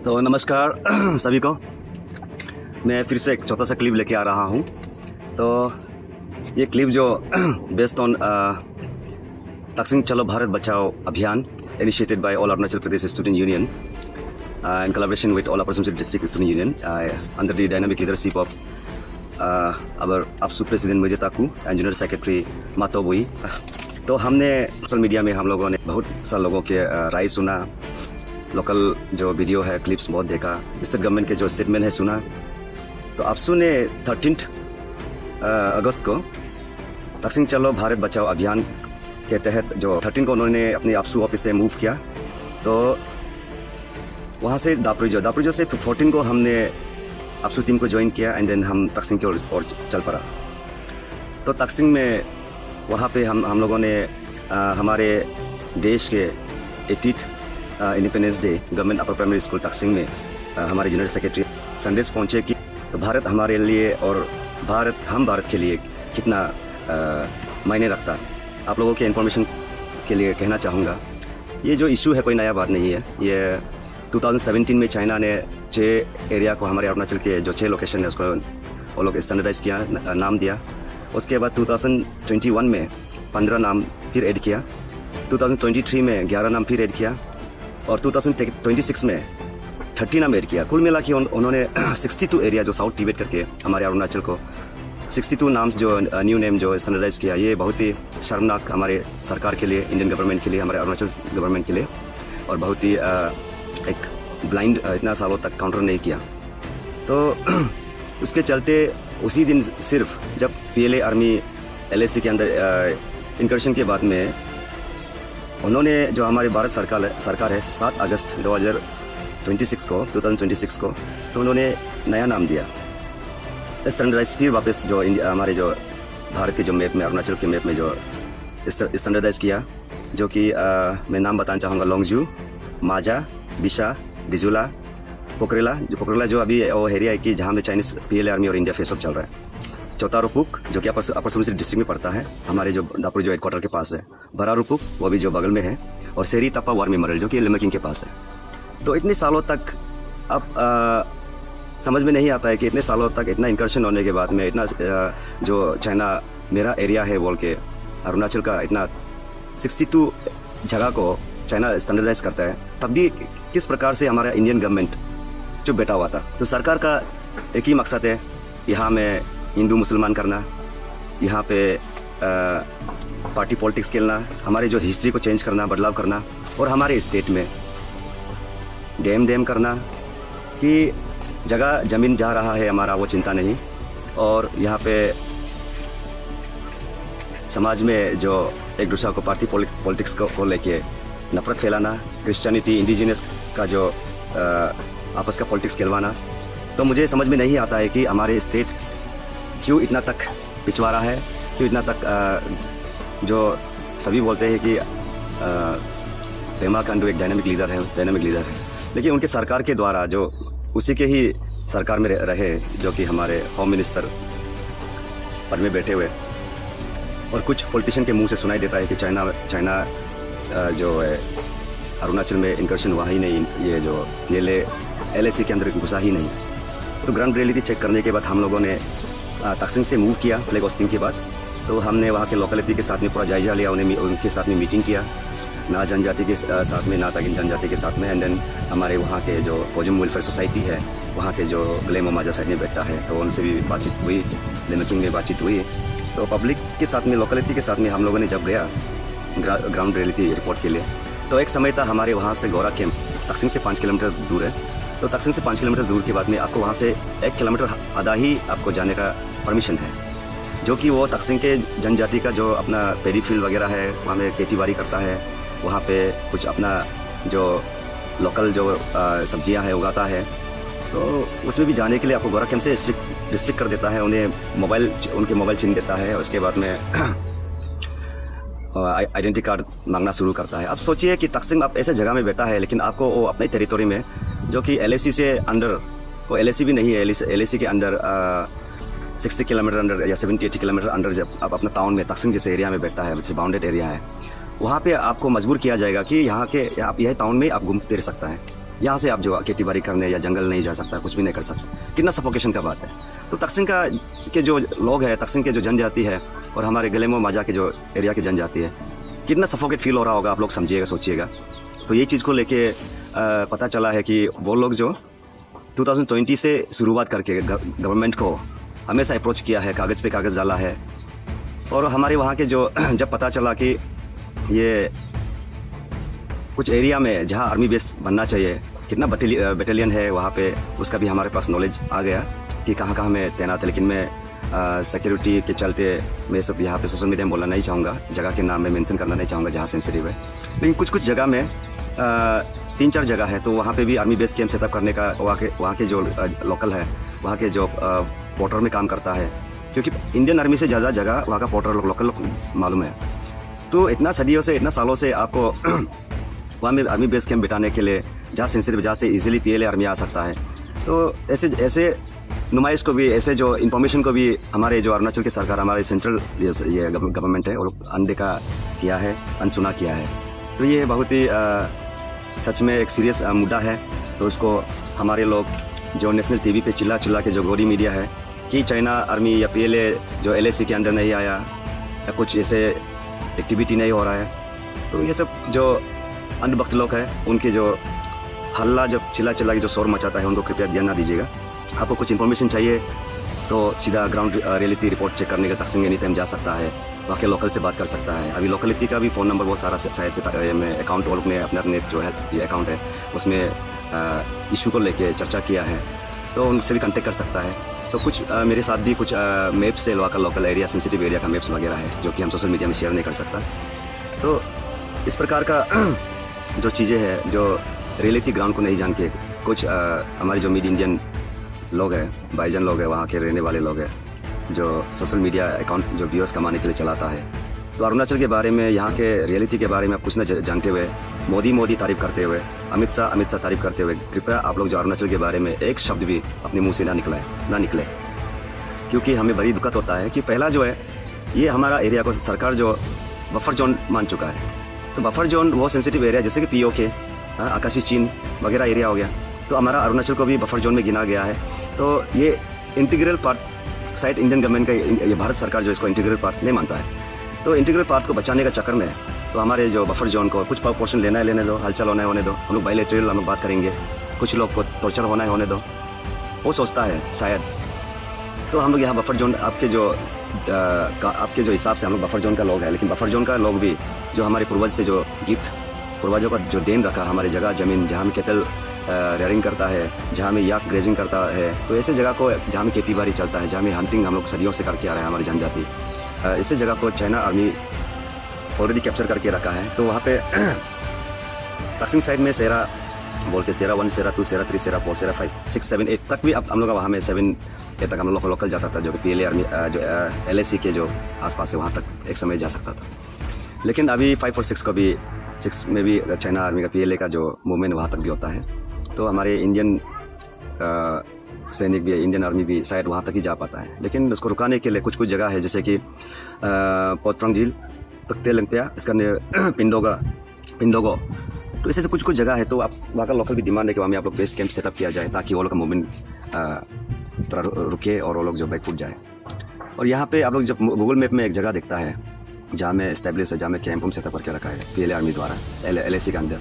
तो नमस्कार सभी को। मैं फिर से एक छोटा सा क्लिप लेके आ रहा हूँ। तो ये क्लिप जो बेस्ड ऑन तकसिंग चलो भारत बचाओ अभियान initiated by all Arunachal Pradesh student union in collaboration with all Upper Samosir District Student Union under the dynamic leadership of our APSU President Mujhe Taku and General Secretary Mato Bui। तो हमने social media में हम लोगों ने बहुत सारे लोगों के राय सुना, लोकल जो वीडियो है क्लिप्स बहुत देखा, स्टेट गवर्नमेंट के जो स्टेटमेंट है सुना। तो APSU ने 13 अगस्त को तकसिंग चलो भारत बचाओ अभियान के तहत जो 13 को उन्होंने अपने APSU ऑफिस से मूव किया। तो वहाँ से दापुरिजो से 14 को हमने APSU टीम को ज्वाइन किया एंड देन हम तकसिंग की ओर चल पड़ा। तो तकसिंग में वहाँ पे हम लोगों ने हमारे देश के 80th independence day government upper primary school Taksing में हमारे जनरल सेक्रेटरी संदेश पहुँचे कि तो भारत हमारे लिए और भारत के लिए कितना मायने रखता है। आप लोगों के इन्फॉर्मेशन के लिए कहना चाहूँगा, ये जो इशू है कोई नया बात नहीं है। ये 2017 में चाइना ने 6 एरिया को, हमारे अरुणाचल के जो 6 लोकेशन है उसको वो लोग स्टैंडर्डाइज किया, नाम दिया। उसके बाद 2021 में 15 नाम फिर ऐड किया, 2023 में 11 नाम फिर ऐड किया और 2026 में 30 नाम ऐड किया। कुल मिला के उन्होंने 62 एरिया जो साउथ तिब्बत करके हमारे अरुणाचल को 62 नाम्स जो न्यू नेम जो स्टैंडर्डाइज किया। ये बहुत ही शर्मनाक हमारे सरकार के लिए, इंडियन गवर्नमेंट के लिए, हमारे अरुणाचल गवर्नमेंट के लिए, और बहुत ही एक ब्लाइंड इतना सालों तक काउंटर नहीं किया। तो उसके चलते उसी दिन सिर्फ जब PLA आर्मी LAC के अंदर इंकर्शन के बाद में उन्होंने जो हमारी भारत सरकार है 7 अगस्त 2026 को तो उन्होंने नया नाम दिया, स्टैंडर्डाइज फिर वापस जो हमारे जो भारत के जो मैप में, अरुणाचल के मैप में जो स्टैंडर्डाइज किया, जो कि मैं नाम बताना चाहूँगा, लोंगजू, माजा, बिशा, डिजुला, पोखरेला जो अभी वो एरिया है कि जहाँ में चाइनीज PLA आर्मी और इंडिया फेस ऑफ चल रहा है। चौथा रुपुक जो कि अपर सुबनसिरी डिस्ट्रिक्ट में पड़ता है, हमारे जो दापुर जो हेडक्वार्टर के पास है। बड़ा रुपुक वो भी जो बगल में है, और सेरी तपा वार मेमोरियल जो कि लिमकिंग के पास है। तो इतने सालों तक अब समझ में नहीं आता है कि इतने सालों तक इतना इंकर्शन होने के बाद में इतना जो चाइना मेरा एरिया है बोल के अरुणाचल का इतना 62 जगह को चाइना स्टैंडर्डाइज करता है, तब भी किस प्रकार से हमारा इंडियन गवर्नमेंट चुप बैठा हुआ था। तो सरकार का एक ही मकसद है, यहाँ में हिंदू मुसलमान करना, यहाँ पे पार्टी पॉलिटिक्स खेलना, हमारे जो हिस्ट्री को चेंज करना, बदलाव करना, और हमारे स्टेट में डेम करना कि जगह ज़मीन जा रहा है हमारा वो चिंता नहीं, और यहाँ पे समाज में जो एक दूसरे को पार्टी पॉलिटिक्स को लेके नफरत फैलाना, क्रिश्चियनिटी, इंडिजिनस का जो आपस का पॉलिटिक्स खेलवाना। तो मुझे समझ में नहीं आता है कि हमारे स्टेट क्यों इतना तक पिछवा रहा है, क्यों इतना तक जो सभी बोलते हैं कि पेमा खांडू एक डायनामिक लीडर है, लेकिन उनके सरकार के द्वारा जो उसी के ही सरकार में रहे, जो कि हमारे होम मिनिस्टर पद में बैठे हुए, और कुछ पॉलिटिशियन के मुंह से सुनाई देता है कि चाइना जो है अरुणाचल में इंकर्शन हुआ ही नहीं, ये जो LAC के अंदर घुसा ही नहीं। तो ग्राउंड रियलिटी चेक करने के बाद हम लोगों ने तकसिंग से मूव किया फ्लैग होस्टिंग के बाद। तो हमने वहाँ के लोकेलिटी के साथ में पूरा जायजा लिया, उनके साथ में मीटिंग किया, ना जनजाति के साथ में, ना तागिन जनजाति के साथ में। एंड देन हमारे वहाँ के जो पोजम वेलफेयर सोसाइटी है, वहाँ के जो ग्लेमो माजा साइड में बैठा है, तो उनसे भी बातचीत हुई, लिमकिंग में बातचीत हुई। तो पब्लिक के साथ में, लोकेलिटी के साथ में हम लोगों ने जब गया ग्राउंड रियलिटी रिपोर्ट के लिए, तो एक समय था हमारे वहाँ से गौरा कैंप तकसिंग से 5 किलोमीटर दूर है। तो तकसिंग से 5 किलोमीटर दूर के बाद में आपको वहाँ से 1 किलोमीटर आधा ही आपको जाने का परमिशन है, जो कि वो तकसिंग के जनजाति का जो अपना पेडी फील्ड वगैरह है, वहाँ में खेती बाड़ी करता है, वहाँ पे कुछ अपना जो लोकल जो सब्जियाँ हैं उगाता है। तो उसमें भी जाने के लिए आपको गौरा कैंप से रिस्ट्रिक्ट कर देता है, उनके मोबाइल छीन देता है, उसके बाद में आइडेंटिटी कार्ड मांगना शुरू करता है। अब सोचिए कि तकसिंग आप ऐसे जगह में बैठा है, लेकिन आपको वो अपने टेरिटोरी में, जो कि LAC से अंडर, वो LAC भी नहीं है, LAC के अंदर 60 किलोमीटर अंडर या 70-80 किलोमीटर अंडर जब आप अपना टाउन में तकसिंग जैसे एरिया में बैठा है, जैसे बाउंडेड एरिया है, वहाँ पे आपको मजबूर किया जाएगा कि आप यह टाउन में आप घूमते रह सकता है। यहाँ से आप जो खेती बाड़ी करने या जंगल नहीं जा सकता, कुछ भी नहीं कर सकता। कितना सफोकेशन का बात है। तो तकसिंग का के जो लोग हैं, तकसिंग के जो जनजाति है और हमारे गलेमो माजा के जो एरिया की जनजाति है, कितना सफोकेट फील हो रहा होगा, आप लोग समझिएगा, सोचिएगा। तो ये चीज़ को लेके पता चला है कि वो लोग जो 2020 से शुरुआत करके गवर्नमेंट को हमेशा अप्रोच किया है, कागज़ पे कागज़ डाला है। और हमारे वहाँ के जो जब पता चला कि ये कुछ एरिया में जहाँ आर्मी बेस बनना चाहिए, कितना बटालियन है वहाँ पे, उसका भी हमारे पास नॉलेज आ गया कि कहाँ कहाँ में तैनात है। लेकिन मैं सिक्योरिटी के चलते मैं सब यहाँ पे सोशल मीडिया में बोलना नहीं चाहूँगा, जगह के नाम में मेंशन करना नहीं चाहूँगा जहाँ सेंसिटिव है। लेकिन कुछ जगह में 3-4 जगह है, तो वहाँ पे भी आर्मी बेस कैंप सेटअप करने का वहाँ के जो लोकल है, वहाँ के जो पोर्टर में काम करता है, क्योंकि इंडियन आर्मी से ज़्यादा जगह वहाँ का पोर्टर लोकल मालूम है। तो इतना सदियों से, इतना सालों से आपको वहाँ में आर्मी बेस कैंप बिठाने के लिए, जहाँ सेंसिटिव, जहाँ से इजीली पीएलए आर्मी आ सकता है, तो ऐसे नुमाइश को भी, ऐसे जो इन्फॉर्मेशन को भी हमारे जो अरुणाचल की सरकार, हमारे सेंट्रल ये गवर्नमेंट है, वो अनदेखा किया है, अनसुना किया है। तो ये बहुत ही सच में एक सीरियस मुद्दा है। तो उसको हमारे लोग जो नेशनल टीवी पे चिल्ला के जो गोरी मीडिया है कि चाइना आर्मी या पीएलए जो एलएसी के अंदर नहीं आया या कुछ ऐसे एक्टिविटी नहीं हो रहा है, तो ये सब जो अंधभक्त लोग हैं, उनके जो हल्ला जब चिल्ला के जो शोर मचाता है, उनको कृपया ध्यान ना दीजिएगा। आपको कुछ इन्फॉर्मेशन चाहिए तो सीधा ग्राउंड रियलिटी रिपोर्ट चेक करने के तकसिंग एनी टाइम जा सकता है, वहाँ के लोकल से बात कर सकता है। अभी लोकलिटी का भी फ़ोन नंबर बहुत सारा शायद से में अकाउंट और में अपने जो है ये अकाउंट है, उसमें इशू को लेके चर्चा किया है, तो उनसे भी कांटेक्ट कर सकता है। तो कुछ मेरे साथ भी कुछ मैप से लोकल एरिया, सेंसिटिव एरिया का मैप्स वगैरह है, जो कि हम सोशल मीडिया में शेयर नहीं कर सकता। तो इस प्रकार का जो चीज़ें हैं, जो रियलिटी ग्राउंड को नहीं जान के कुछ हमारे जो मिड इंडियन लोग हैं, बाईजन लोग हैं, वहाँ के रहने वाले लोग हैं, जो सोशल मीडिया अकाउंट जो व्यूअर्स कमाने के लिए चलाता है, तो अरुणाचल के बारे में, यहाँ के रियलिटी के बारे में आप कुछ न जानते हुए मोदी तारीफ करते हुए, अमित शाह तारीफ करते हुए, कृपया आप लोग जो अरुणाचल के बारे में एक शब्द भी अपने मुंह से ना निकले, क्योंकि हमें बड़ी दिक्कत होता है कि पहला जो है, ये हमारा एरिया को सरकार जो बफर जोन मान चुका है। तो बफर जोन वो सेंसिटिव एरिया जैसे कि पीओके, आकाशी चीन वगैरह एरिया हो गया, तो हमारा अरुणाचल को भी बफर जोन में गिना गया है। तो ये इंटीग्रल पार्ट शायद इंडियन गवर्नमेंट का, ये भारत सरकार जो इसको इंटीग्रल पार्ट नहीं मानता है। तो इंटीग्रल पार्ट को बचाने का चक्कर में तो हमारे जो बफर जोन को कुछ पोर्शन लेना है लेने दो, हलचल होना है होने दो, हम लोग बायलैटरल हम लोग बात करेंगे, कुछ लोग को टॉर्चर होना है होने दो, वो सोचता है शायद। तो हम लोग यहाँ बफर जोन आपके जो हिसाब से हम लोग बफर जोन का लोग है, लेकिन बफर जोन का लोग भी जो हमारे पूर्वज से जो गिफ्ट, पूर्वजों का जो देन रखा, हमारे जगह ज़मीन जहाँ में कैटल रेयरिंग करता है, जहाँ में याक ग्रेजिंग करता है, तो ऐसे जगह को जहाँ में खेती बाड़ी चलता है, जहाँ में हंटिंग हम लोग सदियों से करके आ रहे हैं हमारी जनजाति, ऐसे जगह को चाइना आर्मी ऑलरेडी कैप्चर करके रखा है। तो वहाँ पे तकसिंग साइड में सेरा बोल के सेरा 1, सेरा 2, सेरा 3, सेरा 4, सेरा 5, 6, 7, 8 तक भी अब हम लोग वहाँ में 7 तक हम लोग लोकल जाता था, जो कि पीएलए आर्मी जो एलएसी के जो आसपास है, वहाँ तक एक समय जा सकता था। लेकिन अभी 5 और 6 को भी, 6 में भी चाइना आर्मी का पीएलए का जो मूवमेंट वहाँ तक भी होता है। तो हमारे इंडियन सैनिक भी, इंडियन आर्मी भी शायद वहाँ तक ही जा पाता है। लेकिन उसको रुकाने के लिए कुछ जगह है, जैसे कि पोत्रंग झील, पक्ते लंगपिया, इसका पिंडोगो, तो ऐसे कुछ जगह है। तो आप वहाँ का लोकल भी डिमांड है कि वहाँ में आप लोग बेस कैंप सेटअप किया जाए, ताकि वो लोग का मूवमेंट थोड़ा रुके और वो लोग जो बैक फुट जाए। और यहाँ पे आप लोग जब गूगल मैप में एक जगह दिखता है जहाँ में इस्टेब्लिश है, जहाँ में कैंप सेटअप करके रखा है पीएलए आर्मी द्वारा एलएसी के अंदर,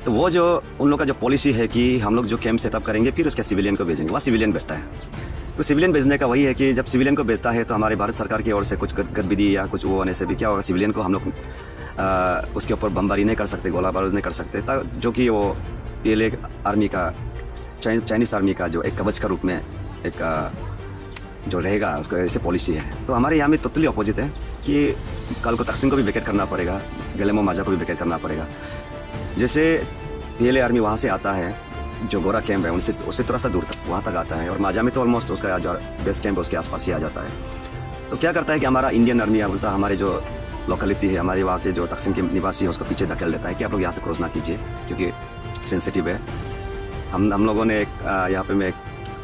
तो वो जो उन लोग का जो पॉलिसी है कि हम लोग जो कैंप सेटअप करेंगे फिर उसके सिविलियन को भेजेंगे, वहाँ सिविलियन बैठता है। तो सिविलियन भेजने का वही है कि जब सिविलियन को भेजता है तो हमारे भारत सरकार की ओर से कुछ गतिविधि या कुछ वो होने से भी क्या होगा, सिविलियन को हम लोग उसके ऊपर बमबारी नहीं कर सकते, गोला बारूद नहीं कर सकते, जो कि वो पीएलए आर्मी का, चाइनीज़ आर्मी का जो एक कवच का रूप में एक जो रहेगा, उसका ऐसे पॉलिसी है। तो हमारे यहाँ में टोटली अपोजिट है कि कल को तकसिंग को भी वेकेट करना पड़ेगा, गलेमो माजा को भी वेकेट करना पड़ेगा। जैसे पीएलए आर्मी वहाँ से आता है, जो गोरा कैंप है उससे थोड़ा सा दूर तक वहाँ तक आता है, और माजा में तो ऑलमोस्ट उसका जो बेस कैंप है उसके आसपास ही आ जाता है। तो क्या करता है कि हमारा इंडियन आर्मी बोलता है, हमारे जो लोकेलिटी है, हमारे वहाँ के जो तकसिंग के निवासी है, उसको पीछे धकेल देता है कि आप लोग यहाँ से क्रॉस ना कीजिए, क्योंकि सेंसिटिव है। हम लोगों ने यहाँ पे मैं एक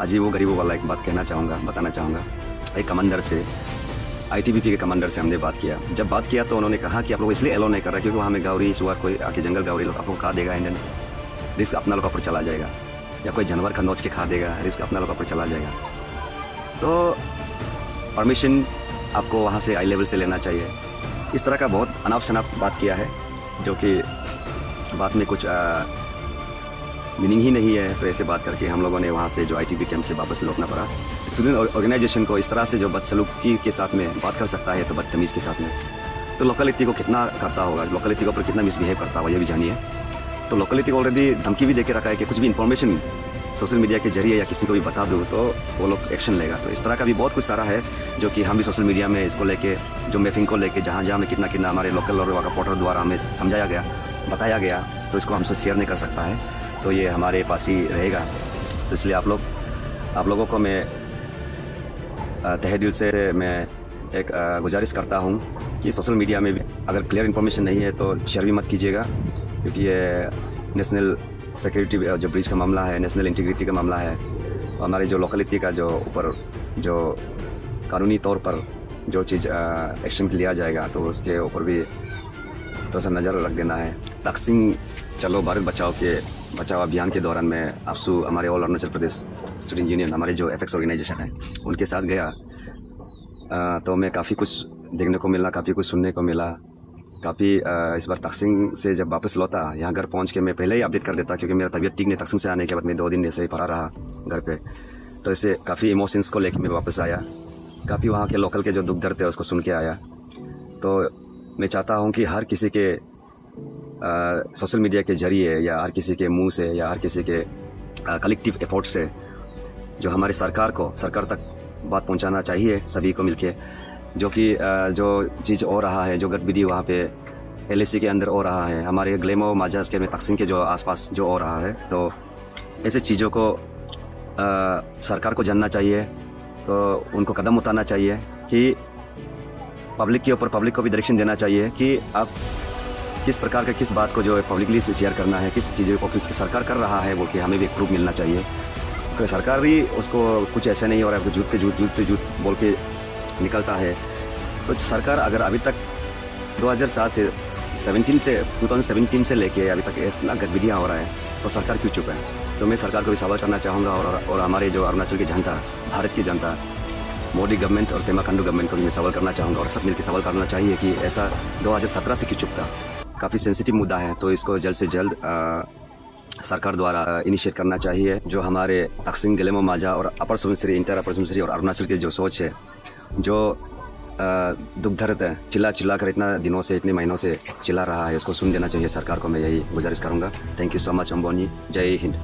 अजीबो गरीबों वाला एक बात बताना चाहूँगा। एक कमांडर से, आईटीबीपी के कमांडर से हमने बात किया। जब बात किया तो उन्होंने कहा कि आप लोग इसलिए एलो नहीं कर रहे क्योंकि वहाँ में गावरी सुअर कोई आके जंगल गावरी लोग आप लोग खा देगा इंडियन। रिस्क अपना लोग पर चला जाएगा, या कोई जानवर का नोच के खा देगा, रिस्क अपना लोग पर चला जाएगा। तो परमिशन आपको वहाँ से आई लेवल से लेना चाहिए। इस तरह का बहुत अनाप शनाप बात किया है जो कि बात में कुछ मीनिंग ही नहीं है। तो ऐसे बात करके हम लोगों ने वहाँ से जो ITB कैंप से वापस लौटना पड़ा। स्टूडेंट ऑर्गेनाइजेशन को इस तरह से जो बदसलूकी के साथ में बात कर सकता है तो बदतमीज़ के साथ में, तो लोकलिटी को कितना करता होगा, लोकलिटी के ऊपर कितना मिसबिहेव करता होगा, ये भी जानिए। तो लोकलिटी को ऑलरेडी धमकी भी दे के रखा है कि कुछ भी इन्फॉर्मेशन सोशल मीडिया के जरिए या किसी को भी बता दूँ तो वो लोग एक्शन लेगा। तो इस तरह का भी बहुत कुछ सारा है जो कि हम भी सोशल मीडिया में इसको लेके, जो मैपिंग को लेके जहाँ जहाँ में कितना कितना हमारे लोकल और वहाँ पोर्टल द्वारा हमें समझाया गया, बताया गया, तो इसको हमसे शेयर नहीं कर सकता है। तो ये हमारे पास ही रहेगा। तो इसलिए आप लोगों को मैं तहे दिल से मैं एक गुजारिश करता हूँ कि सोशल मीडिया में भी अगर क्लियर इन्फॉर्मेशन नहीं है तो शेयर भी मत कीजिएगा, क्योंकि ये नेशनल सिक्योरिटी जो ब्रीच का मामला है, नेशनल इंटीग्रिटी का मामला है। हमारे जो लोकलिटी का जो ऊपर जो कानूनी तौर पर जो चीज़ एक्शन लिया जाएगा तो उसके ऊपर भी थोड़ा सा नज़र रख देना है। तकसीम चलो भारत बचाओ अभियान के दौरान मैं आपसू हमारे all Arunachal Pradesh student union, हमारे जो FX ऑर्गेनाइजेशन है, उनके साथ गया। तो मैं काफ़ी कुछ देखने को मिला, काफ़ी कुछ सुनने को मिला। काफ़ी इस बार तकसीम से जब वापस लौटा, यहाँ घर पहुँच के मैं पहले ही अपडेट कर देता, क्योंकि मेरा तबीयत ठीक नहीं। तकसीम से आने के बाद मैं 2 दिन ऐसे ही पड़ा रहा घर पे। तो ऐसे काफ़ी इमोशंस को लेकर मैं वापस आया, काफ़ी वहाँ के लोकल के जो दुख दर्द थे उसको सुन के आया। तो मैं चाहता हूँ कि हर किसी के सोशल मीडिया के जरिए या हर किसी के मुंह से या हर किसी के कलेक्टिव एफर्ट से जो हमारी सरकार तक बात पहुंचाना चाहिए सभी को मिलके, जो कि जो चीज़ हो रहा है, जो गतिविधि वहाँ पे LAC के अंदर हो रहा है, हमारे ग्लेमो माजास के में तकसीम के जो आसपास जो हो रहा है, तो ऐसे चीज़ों को सरकार को जानना चाहिए। तो उनको कदम उठाना चाहिए कि पब्लिक के ऊपर, पब्लिक को भी डायरेक्शन देना चाहिए कि आप किस प्रकार का किस बात को जो है पब्लिकली से शेयर करना है, किस चीज़ों को क्योंकि सरकार कर रहा है बोल के हमें भी एक प्रूफ मिलना चाहिए। क्योंकि सरकार भी उसको कुछ ऐसा नहीं हो रहा है, झूठ पे झूठ बोल के निकलता है। तो सरकार अगर अभी तक 2017 से लेके अभी तक इतना गतिविधियाँ हो रहा है तो सरकार क्यों चुप है? तो मैं सरकार को भी सवाल करना चाहूँगा और हमारे जो अरुणाचल की जनता, भारत की जनता, मोदी गवर्नमेंट और पेमा खांडू गवर्नमेंट को भी मैं सवाल करना चाहूँगा और सब मिलकर सवाल करना चाहिए कि ऐसा 2017 से क्यों चुप था? काफ़ी सेंसिटिव मुद्दा है, तो इसको जल्द से जल्द सरकार द्वारा इनिशिएट करना चाहिए। जो हमारे तकसीम, गेलेमो माजा और अपर सुबनसिरी, इंटर अपर सुबनसिरी और अरुणाचल की जो सोच है, जो दुख दर्द है, चिल्ला कर इतना दिनों से, इतने महीनों से चिल्ला रहा है, इसको सुन देना चाहिए सरकार को। मैं यही गुजारिश करूँगा। थैंक यू सो मच अम्बोनी। जय हिंद।